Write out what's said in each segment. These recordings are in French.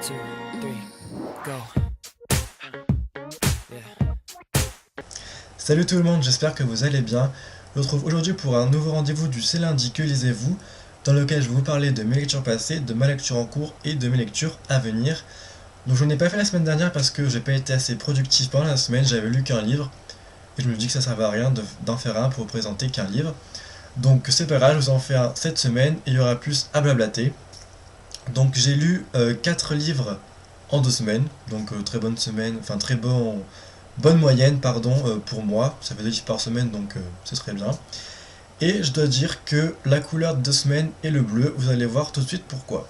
2, 3, go. Salut tout le monde, j'espère que vous allez bien. Je vous retrouve aujourd'hui pour un nouveau rendez-vous du C'est lundi que lisez-vous, dans lequel je vais vous parler de mes lectures passées, de ma lecture en cours et de mes lectures à venir. Donc je n'ai pas fait la semaine dernière parce que j'ai pas été assez productif pendant la semaine, j'avais lu qu'un livre, et je me dis que ça servait à rien d'en faire un pour vous présenter qu'un livre. Donc c'est pas grave, je vous en fais un cette semaine et il y aura plus à blablater. Donc j'ai lu 4 livres en 2 semaines, donc très bonne semaine, enfin bonne moyenne pour moi, ça fait 2 livres par semaine donc ce serait bien. Et je dois dire que la couleur de 2 semaines est le bleu, vous allez voir tout de suite pourquoi.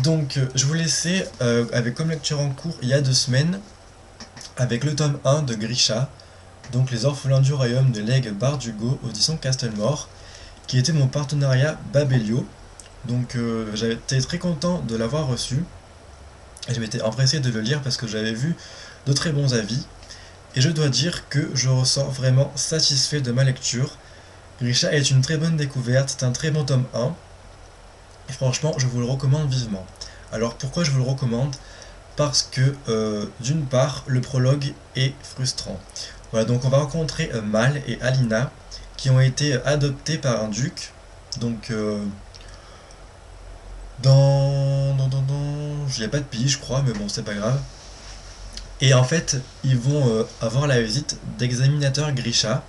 Donc je vous laissais avec comme lecture en cours il y a 2 semaines, avec le tome 1 de Grisha, donc Les Orphelins du Royaume de Lègue Bardugo, audition Castelmore, qui était mon partenariat Babelio. Donc j'avais été très content de l'avoir reçu, et je m'étais empressé de le lire parce que j'avais vu de très bons avis, et je dois dire que je ressors vraiment satisfait de ma lecture. Grisha est une très bonne découverte, c'est un très bon tome 1, et franchement je vous le recommande vivement. Alors pourquoi je vous le recommande? Parce que d'une part le prologue est frustrant. Voilà, donc on va rencontrer Mal et Alina qui ont été adoptés par un duc, donc il n'y a pas de pays je crois, mais bon c'est pas grave. Et en fait ils vont avoir la visite d'examinateurs Grisha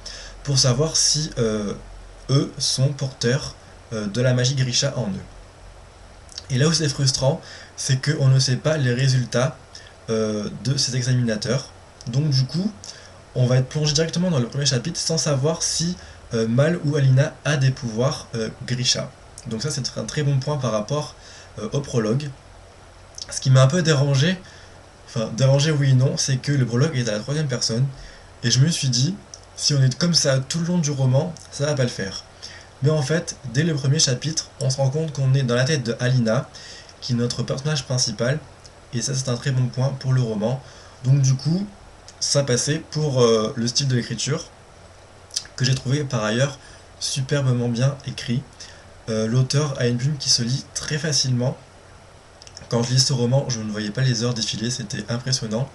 pour savoir si eux sont porteurs de la magie Grisha en eux. Et là où c'est frustrant, c'est qu'on ne sait pas les résultats de ces examinateurs. Donc du coup, on va être plongé directement dans le premier chapitre sans savoir si Mal ou Alina a des pouvoirs Grisha. Donc ça c'est un très bon point par rapport au prologue. Ce qui m'a un peu dérangé, enfin dérangé oui et non, c'est que le prologue est à la troisième personne. Et je me suis dit, si on est comme ça tout le long du roman, ça va pas le faire. Mais en fait, dès le premier chapitre, on se rend compte qu'on est dans la tête de Alina, qui est notre personnage principal, et ça c'est un très bon point pour le roman. Donc du coup, ça passait pour le style de l'écriture, que j'ai trouvé par ailleurs superbement bien écrit. L'auteur a une plume qui se lit très facilement. Quand je lis ce roman, je ne voyais pas les heures défiler, c'était impressionnant.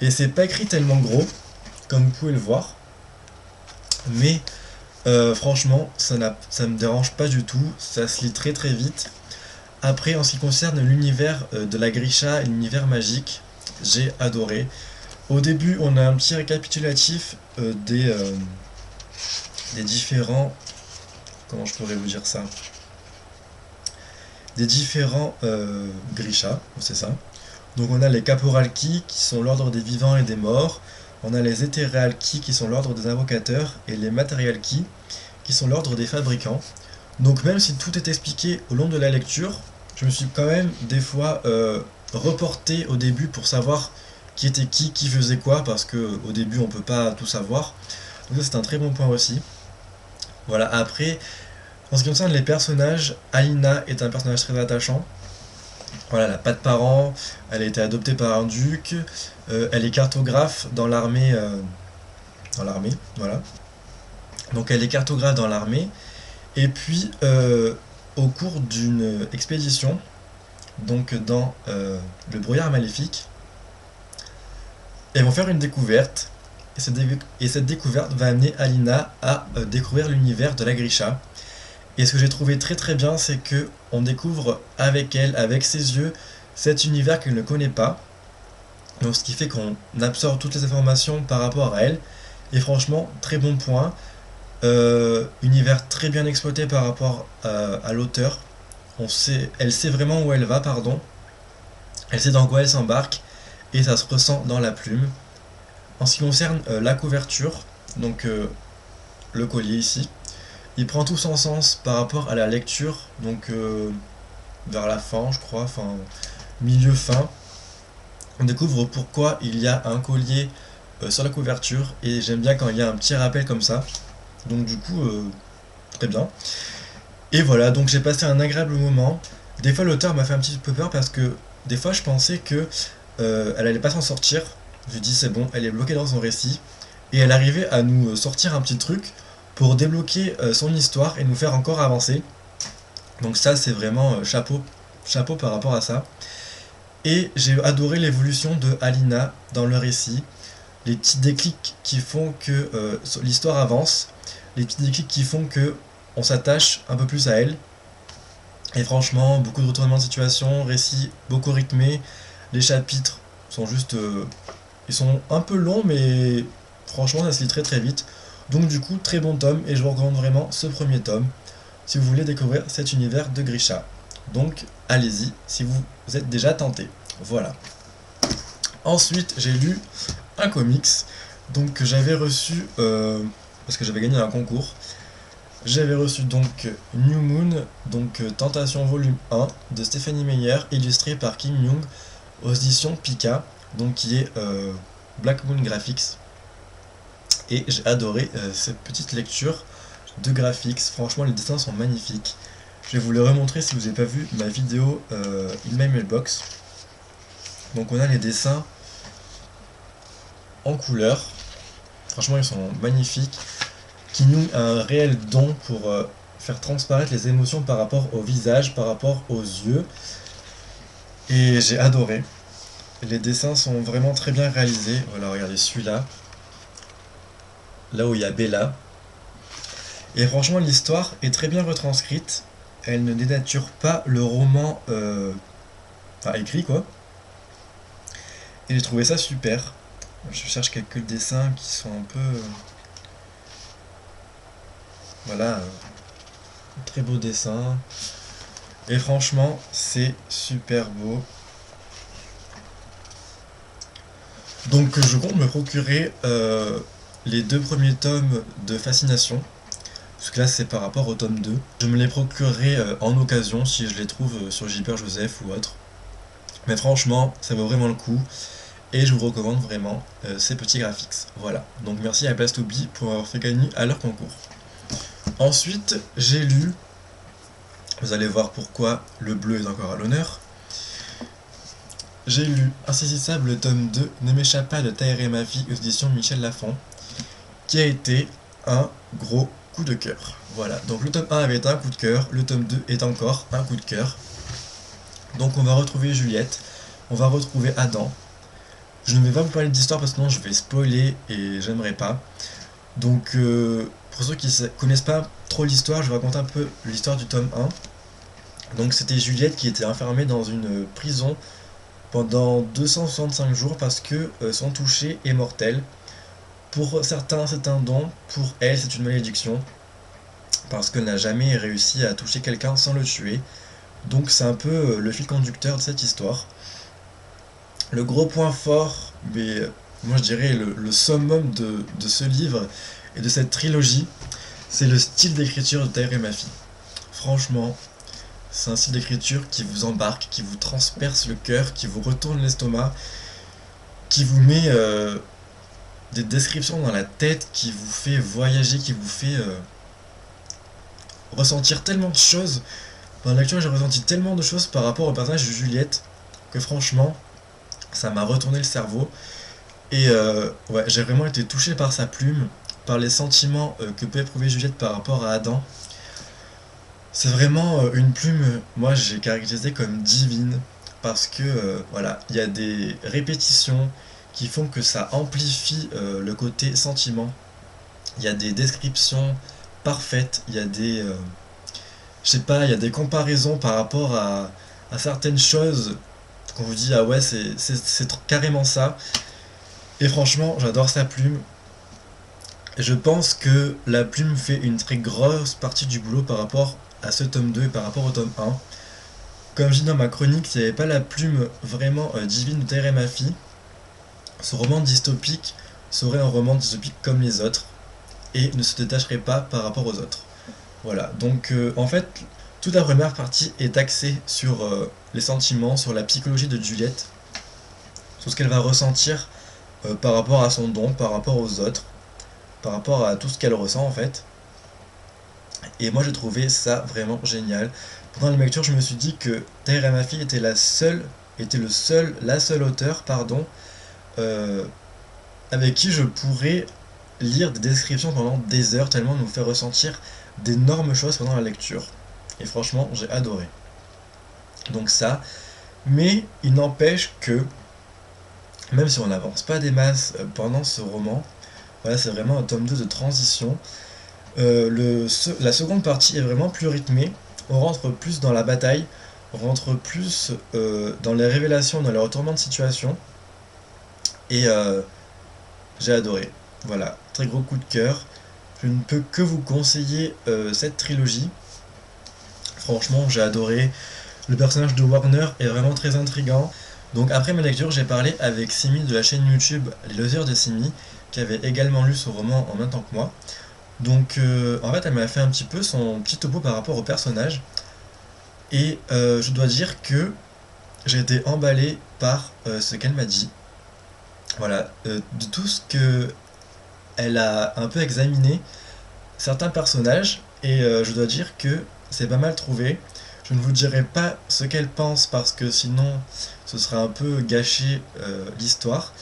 Et c'est pas écrit tellement gros, comme vous pouvez le voir, mais franchement, ça me dérange pas du tout, ça se lit très très vite. Après, en ce qui concerne l'univers de la Grisha et l'univers magique, j'ai adoré. Au début, on a un petit récapitulatif des différents... Comment je pourrais vous dire ça? Des différents Grisha, c'est ça. Donc on a les Caporalki qui sont l'ordre des vivants et des morts. On a les Etherealki qui sont l'ordre des invocateurs. Et les Materialki qui sont l'ordre des fabricants. Donc même si tout est expliqué au long de la lecture, je me suis quand même des fois reporté au début pour savoir qui était qui faisait quoi, parce que au début on peut pas tout savoir. Donc ça c'est un très bon point aussi. Voilà, après, en ce qui concerne les personnages, Alina est un personnage très attachant. Voilà, elle n'a pas de parents, elle a été adoptée par un duc, elle est cartographe dans l'armée, voilà. Donc elle est cartographe dans l'armée, et puis au cours d'une expédition, donc dans le brouillard maléfique, elles vont faire une découverte, et cette découverte va amener Alina à découvrir l'univers de la Grisha. Et ce que j'ai trouvé très très bien, c'est que on découvre avec elle, avec ses yeux, cet univers qu'elle ne connaît pas. Donc ce qui fait qu'on absorbe toutes les informations par rapport à elle. Et franchement, très bon point. Univers très bien exploité par rapport à l'auteur. Elle sait vraiment où elle va, pardon. Elle sait dans quoi elle s'embarque. Et ça se ressent dans la plume. En ce qui concerne la couverture, donc le collier ici, il prend tout son sens par rapport à la lecture, donc vers la fin, je crois, enfin milieu-fin. On découvre pourquoi il y a un collier sur la couverture, et j'aime bien quand il y a un petit rappel comme ça. Donc du coup, très bien. Et voilà, donc j'ai passé un agréable moment. Des fois l'auteur m'a fait un petit peu peur parce que des fois je pensais que elle allait pas s'en sortir. Je dis c'est bon, elle est bloquée dans son récit. Et elle arrivait à nous sortir un petit truc pour débloquer son histoire et nous faire encore avancer. Donc ça c'est vraiment chapeau par rapport à ça. Et j'ai adoré l'évolution de Alina dans le récit, les petits déclics qui font que l'histoire avance, les petits déclics qui font que on s'attache un peu plus à elle. Et franchement, beaucoup de retournements de situation, récit beaucoup rythmé, les chapitres sont juste... ils sont un peu longs, mais franchement ça se lit très très vite. Donc du coup, très bon tome, et je vous recommande vraiment ce premier tome, si vous voulez découvrir cet univers de Grisha. Donc allez-y, si vous êtes déjà tenté. Voilà. Ensuite, j'ai lu un comics, donc que j'avais reçu, parce que j'avais gagné un concours. J'avais reçu donc New Moon, donc Tentation volume 1 de Stephanie Meyer, illustré par Kim Young, aux éditions Pika, donc qui est Black Moon Graphics. Et j'ai adoré cette petite lecture de graphics. Franchement, les dessins sont magnifiques. Je vais vous les remontrer si vous n'avez pas vu ma vidéo In My Mailbox. Donc on a les dessins en couleur. Franchement, ils sont magnifiques. Kim Young a un réel don pour faire transparaître les émotions par rapport au visage, par rapport aux yeux. Et j'ai adoré. Les dessins sont vraiment très bien réalisés. Voilà, regardez celui-là. Là où il y a Bella. Et franchement, l'histoire est très bien retranscrite. Elle ne dénature pas le roman écrit, quoi. Et j'ai trouvé ça super. Je cherche quelques dessins qui sont un peu... voilà. Très beau dessin. Et franchement, c'est super beau. Donc je compte me procurer les 2 premiers tomes de Fascination. Parce que là c'est par rapport au tome 2. Je me les procurerai en occasion si je les trouve sur J.P. Joseph ou autre. Mais franchement, ça vaut vraiment le coup. Et je vous recommande vraiment ces petits graphics. Voilà. Donc merci à Bastobi pour avoir fait gagner à leur concours. Ensuite, j'ai lu, vous allez voir pourquoi le bleu est encore à l'honneur. J'ai lu Insaisissable, le tome 2, Ne m'échappe pas de Taïré ma vie, aux éditions Michel Lafon, qui a été un gros coup de cœur. Voilà, donc le tome 1 avait été un coup de cœur, le tome 2 est encore un coup de cœur. Donc on va retrouver Juliette, on va retrouver Adam. Je ne vais pas vous parler d'histoire parce que sinon je vais spoiler et j'aimerais pas. Donc pour ceux qui ne connaissent pas trop l'histoire, je vais raconter un peu l'histoire du tome 1. Donc c'était Juliette qui était enfermée dans une prison pendant 265 jours parce que son toucher est mortel. Pour certains c'est un don, pour elle c'est une malédiction, parce qu'elle n'a jamais réussi à toucher quelqu'un sans le tuer. Donc c'est un peu le fil conducteur de cette histoire. Le gros point fort, mais moi je dirais le summum de ce livre et de cette trilogie, c'est le style d'écriture de Taïré Mafi. Franchement, c'est un style d'écriture qui vous embarque, qui vous transperce le cœur, qui vous retourne l'estomac, qui vous met des descriptions dans la tête, qui vous fait voyager, qui vous fait ressentir tellement de choses. Dans la lecture, j'ai ressenti tellement de choses par rapport au personnage de Juliette que franchement, ça m'a retourné le cerveau. Et ouais, j'ai vraiment été touché par sa plume, par les sentiments que peut éprouver Juliette par rapport à Adam. C'est vraiment une plume, moi j'ai caractérisé comme divine, parce que voilà, il y a des répétitions qui font que ça amplifie le côté sentiment. Il y a des descriptions parfaites, il y a des... je sais pas, il y a des comparaisons par rapport à certaines choses qu'on vous dit, ah ouais, c'est carrément ça. Et franchement, j'adore sa plume. Et je pense que la plume fait une très grosse partie du boulot par rapport à ce tome 2 et par rapport au tome 1. Comme je dis dans ma chronique, s'il n'y avait pas la plume vraiment divine de Taïré Mafi, ce roman dystopique serait un roman dystopique comme les autres et ne se détacherait pas par rapport aux autres. Voilà, donc en fait, toute la première partie est axée sur les sentiments, sur la psychologie de Juliette, sur ce qu'elle va ressentir par rapport à son don, par rapport aux autres, par rapport à tout ce qu'elle ressent en fait. Et moi j'ai trouvé ça vraiment génial. Pendant la lecture, je me suis dit que Taïré Mafi était la seule auteure, avec qui je pourrais lire des descriptions pendant des heures, tellement elle nous fait ressentir d'énormes choses pendant la lecture. Et franchement, j'ai adoré. Donc ça, Mais il n'empêche que, même si on n'avance pas des masses pendant ce roman, voilà, c'est vraiment un tome 2 de transition. La seconde partie est vraiment plus rythmée, on rentre plus dans la bataille, on rentre plus dans les révélations, dans les retournements de situation, et j'ai adoré. Voilà, très gros coup de cœur. Je ne peux que vous conseiller cette trilogie. Franchement, j'ai adoré. Le personnage de Warner est vraiment très intriguant. Donc après ma lecture, j'ai parlé avec Simi de la chaîne YouTube Les Losers de Simi, qui avait également lu ce roman en même temps que moi. Donc en fait, elle m'a fait un petit peu son petit topo par rapport au personnage. Et je dois dire que j'ai été emballé par ce qu'elle m'a dit. Voilà, de tout ce que elle a un peu examiné certains personnages, et je dois dire que c'est pas mal trouvé. Je ne vous dirai pas ce qu'elle pense parce que sinon ce serait un peu gâcher l'histoire.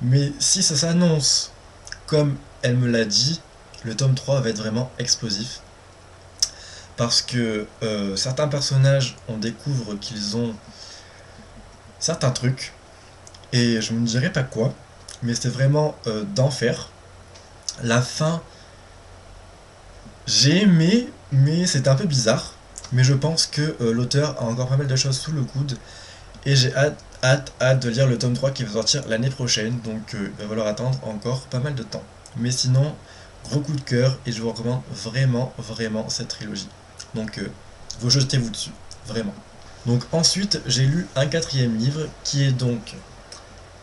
Mais si ça s'annonce comme elle me l'a dit, le tome 3 va être vraiment explosif. Parce que certains personnages, on découvre qu'ils ont certains trucs, et je ne dirai pas quoi, mais c'est vraiment d'enfer. La fin, j'ai aimé, mais c'est un peu bizarre. Mais je pense que l'auteur a encore pas mal de choses sous le coude. Et j'ai hâte de lire le tome 3 qui va sortir l'année prochaine. Donc il va falloir attendre encore pas mal de temps. Mais sinon, gros coup de cœur et je vous recommande vraiment cette trilogie. Donc vous jetez-vous dessus, vraiment. Donc ensuite, j'ai lu un quatrième livre qui est donc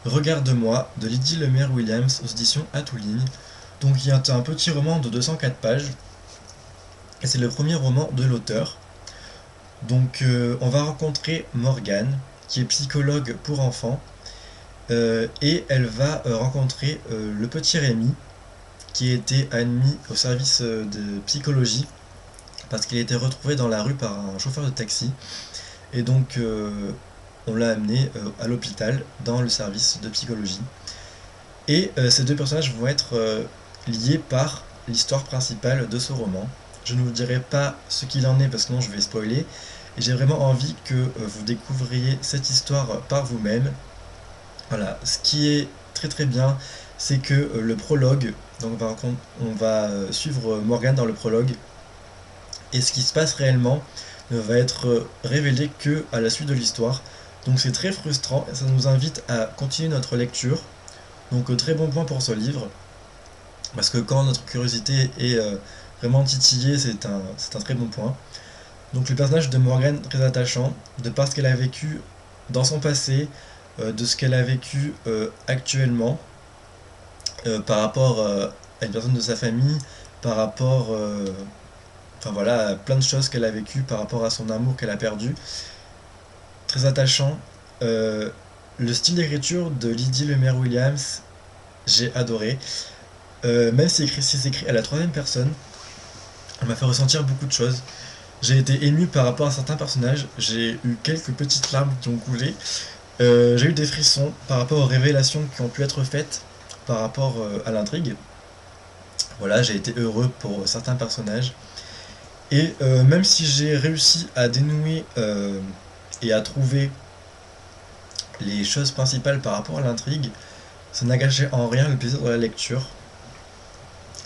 Regarde-moi de Lydie Lemaire-Williams aux éditions Atouline. Donc il y a un petit roman de 204 pages. Et c'est le premier roman de l'auteur. Donc on va rencontrer Morgane, qui est psychologue pour enfants, et elle va rencontrer le petit Rémi, qui a été admis au service de psychologie, parce qu'il a été retrouvé dans la rue par un chauffeur de taxi, et donc on l'a amené à l'hôpital dans le service de psychologie. Et ces deux personnages vont être liés par l'histoire principale de ce roman. Je ne vous dirai pas ce qu'il en est parce que sinon je vais spoiler. Et j'ai vraiment envie que vous découvriez cette histoire par vous-même. Voilà, ce qui est très bien, c'est que le prologue, donc on va suivre Morgane dans le prologue, et ce qui se passe réellement ne va être révélé que à la suite de l'histoire. Donc c'est très frustrant et ça nous invite à continuer notre lecture. Donc très bon point pour ce livre, parce que quand notre curiosité est vraiment titillée, c'est un très bon point. Donc le personnage de Morgane, très attachant, de par ce qu'elle a vécu dans son passé, de ce qu'elle a vécu actuellement, par rapport à une personne de sa famille, par rapport enfin voilà, à plein de choses qu'elle a vécues, par rapport à son amour qu'elle a perdu. Très attachant. Le style d'écriture de Lydie Lemaire-Williams, j'ai adoré. Même si c'est écrit à la troisième personne, elle m'a fait ressentir beaucoup de choses. J'ai été ému par rapport à certains personnages, j'ai eu quelques petites larmes qui ont coulé, j'ai eu des frissons par rapport aux révélations qui ont pu être faites par rapport à l'intrigue. Voilà, j'ai été heureux pour certains personnages. Et même si j'ai réussi à dénouer et à trouver les choses principales par rapport à l'intrigue, ça n'a gâché en rien le plaisir de la lecture.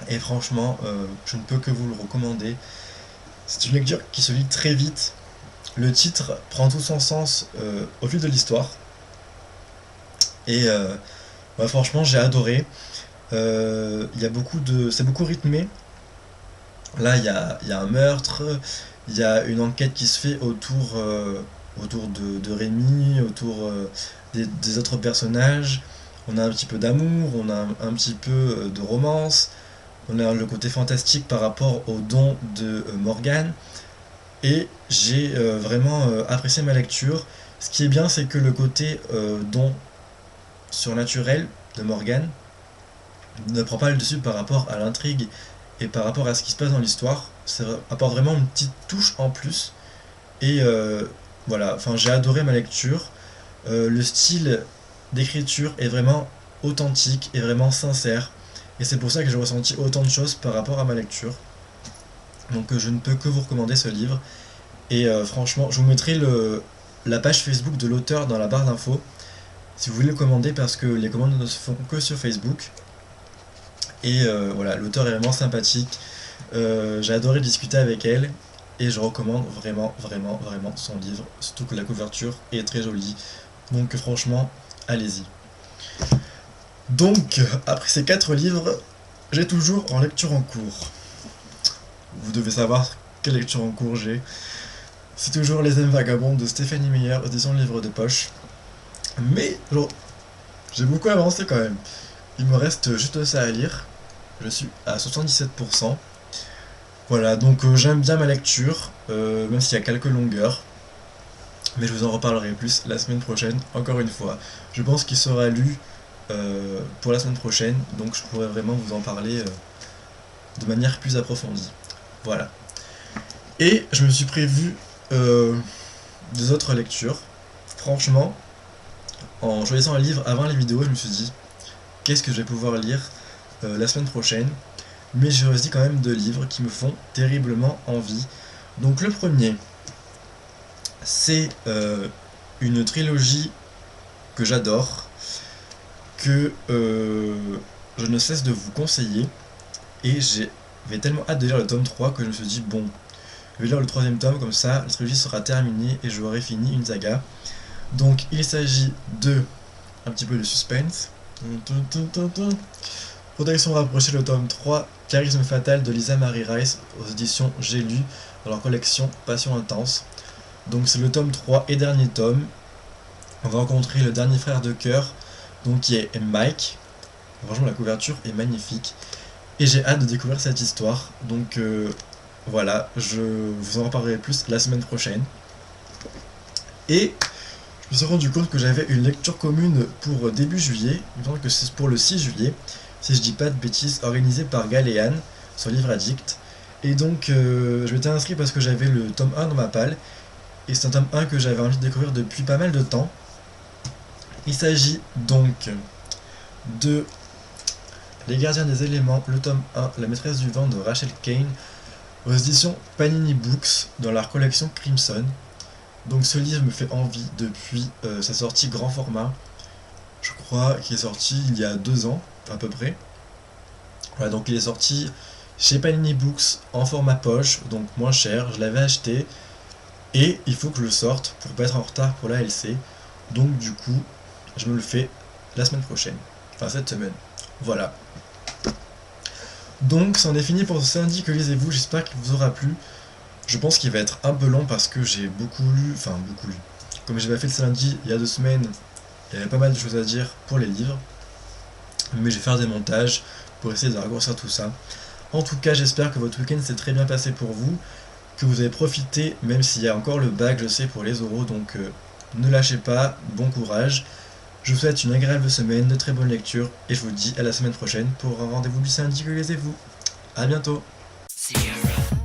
Et franchement, je ne peux que vous le recommander. C'est une lecture qui se lit très vite. Le titre prend tout son sens au fil de l'histoire. Et franchement, j'ai adoré. C'est beaucoup rythmé. Là, il y a un meurtre, il y a une enquête qui se fait autour de Rémi, autour des autres personnages. On a un petit peu d'amour, on a un petit peu de romance. On a le côté fantastique par rapport au don de Morgane. Et j'ai vraiment apprécié ma lecture. Ce qui est bien, c'est que le côté don surnaturel de Morgane ne prend pas le dessus par rapport à l'intrigue et par rapport à ce qui se passe dans l'histoire. Ça apporte vraiment une petite touche en plus. Et voilà, enfin j'ai adoré ma lecture. Le style d'écriture est vraiment authentique et vraiment sincère. Et c'est pour ça que j'ai ressenti autant de choses par rapport à ma lecture. Donc je ne peux que vous recommander ce livre. Et franchement, je vous mettrai la page Facebook de l'auteur dans la barre d'infos si vous voulez le commander, parce que les commandes ne se font que sur Facebook. Et voilà, l'auteur est vraiment sympathique, j'ai adoré discuter avec elle et je recommande vraiment son livre, surtout que la couverture est très jolie, donc franchement allez-y. Donc après ces 4 livres, j'ai toujours en lecture en cours. Vous devez savoir quelle lecture en cours j'ai. C'est toujours Les Aimes Vagabonds de Stéphanie Meyer, édition livre de poche. Mais genre, j'ai beaucoup avancé quand même. Il me reste juste ça à lire. Je suis à 77%. Voilà, donc j'aime bien ma lecture, même s'il y a quelques longueurs. Mais je vous en reparlerai plus la semaine prochaine, encore une fois. Je pense qu'il sera lu pour la semaine prochaine, donc je pourrai vraiment vous en parler de manière plus approfondie. Voilà. Et je me suis prévu des autres lectures. Franchement, en choisissant un livre avant les vidéos, je me suis dit, qu'est-ce que je vais pouvoir lire la semaine prochaine? Mais j'ai choisi quand même 2 livres qui me font terriblement envie. Donc le premier, c'est une trilogie que j'adore, que je ne cesse de vous conseiller, et j'avais tellement hâte de lire le tome 3 que je me suis dit, bon, je vais lire le 3e tome, comme ça la trilogie sera terminée et j'aurai fini une saga. Donc il s'agit de un petit peu de suspense. Protection rapprochée, le tome 3, Charisme fatal de Lisa Marie Rice aux éditions J'ai lu dans leur collection Passion intense. Donc c'est le tome 3 et dernier tome. On va rencontrer le dernier frère de cœur, donc qui est Mike. Franchement la couverture est magnifique et j'ai hâte de découvrir cette histoire. Donc voilà, je vous en reparlerai plus la semaine prochaine. Et je me suis rendu compte que j'avais une lecture commune pour début juillet, il me semble que c'est pour le 6 juillet, si je dis pas de bêtises, organisée par Galéane sur Livre Addict. Et donc je m'étais inscrit parce que j'avais le tome 1 dans ma palle, et c'est un tome 1 que j'avais envie de découvrir depuis pas mal de temps. Il s'agit donc de Les Gardiens des éléments, le tome 1, La maîtresse du vent de Rachel Kane, aux éditions Panini Books dans leur collection Crimson. Donc ce livre me fait envie depuis sa sortie grand format, je crois qu'il est sorti il y a 2 ans à peu près. Voilà, donc il est sorti chez Panini Books en format poche, donc moins cher, je l'avais acheté, et il faut que je le sorte pour pas être en retard pour la LC, donc du coup je me le fais la semaine prochaine, enfin cette semaine, voilà. Donc c'en est fini pour ce lundi que lisez-vous, j'espère qu'il vous aura plu. Je pense qu'il va être un peu long parce que j'ai beaucoup lu. Comme j'ai pas fait le lundi il y a 2 semaines, il y avait pas mal de choses à dire pour les livres. Mais je vais faire des montages pour essayer de raccourcir tout ça. En tout cas, j'espère que votre week-end s'est très bien passé pour vous, que vous avez profité, même s'il y a encore le bac, je sais, pour les oraux, donc ne lâchez pas, bon courage. Je vous souhaite une agréable semaine, de très bonnes lectures, et je vous dis à la semaine prochaine pour un rendez-vous du samedi que lisez-vous. A bientôt. Sierra.